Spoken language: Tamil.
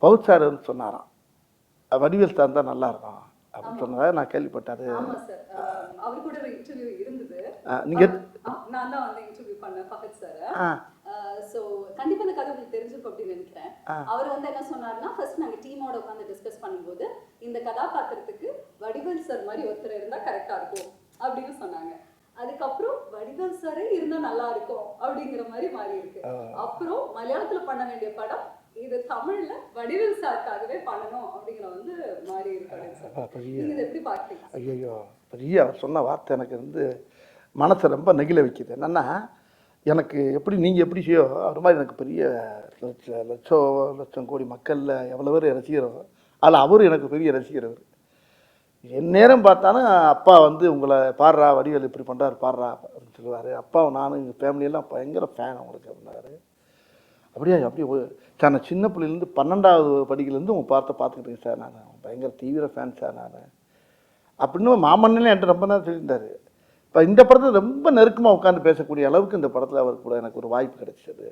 பவுத் சார் வந்து சொன்னாராம், வடிவேல் சார் தான் நல்லா இருக்கும் அப்படின்னு சொன்னதாக நான் கேள்விப்பட்டாரு. அவர் கூட ஒரு இன்டர்வியூ இருந்தது. நீங்க நான் தான் வந்து இன்டர்வியூ பண்ணேன் ஃபஹத் சார். ஸோ கண்டிப்பா இந்த கதை உங்களுக்கு தெரிஞ்சிருக்கும் அப்படின்னு நினைக்கிறேன். அவர் வந்து என்ன சொன்னார்னா, ஃபர்ஸ்ட் நாங்கள் டீமோட உட்காந்து டிஸ்கஸ் பண்ணும்போது இந்த கதாபாத்திரத்துக்கு வடிவேல் சார் மாதிரி ஒருத்தர் இருந்தால் கரெக்டாக இருக்கும் அப்படின்னு சொன்னாங்க. அதுக்கப்புறம் வடிவேல் சாரே இருந்தா நல்லா இருக்கும் அப்படிங்கிற மாதிரி மாறி இருக்கு. அப்புறம் மலையாளத்துல பண்ண வேண்டிய படம் இது தமிழ்ல வடிவேல் சாருக்காகவே பண்ணணும் அப்படிங்கிற வந்து மாறி இருக்கு. நீங்க எப்படி பாக்குறீங்க? ஐயோ, பெரிய அவர் சொன்ன வார்த்தை எனக்கு வந்து மனசை ரொம்ப நெகிழ வைக்குது. என்னன்னா, எனக்கு எப்படி நீங்கள் எப்படி செய்யோ அது மாதிரி எனக்கு பெரிய லட்சம் கோடி மக்களில் எவ்வளோ பேர் ரசிகர், அதில் அவரும் எனக்கு பெரிய ரசிகர். அவர் என் நேரம் பார்த்தாலும் அப்பா வந்து உங்களை பாடுறா வடிவேல் இப்படி பண்ணுறாரு பாடுறா அப்படின்னு சொல்லுவார். அப்பாவும் நானும் எங்கள் ஃபேமிலியெல்லாம் பயங்கர ஃபேன் அவங்களுக்கு அப்படின்னாரு. அப்படியே சார் நான் சின்ன பிள்ளைலேருந்து 12வது படிக்கிலேருந்து உங்கள் பார்த்துக்கிட்டு இருக்கேன் சார், நான் பயங்கர தீவிர ஃபேன் சார் நான் அப்படின்னு மாமன்னே என்கிட்ட ரொம்ப நேரம் சொல்லியிருந்தார். இப்போ இந்த படத்தில் ரொம்ப நெருக்கமாக உட்காந்து பேசக்கூடிய அளவுக்கு இந்த படத்தில் அவர் கூட எனக்கு ஒரு வாய்ப்பு கிடைச்சது.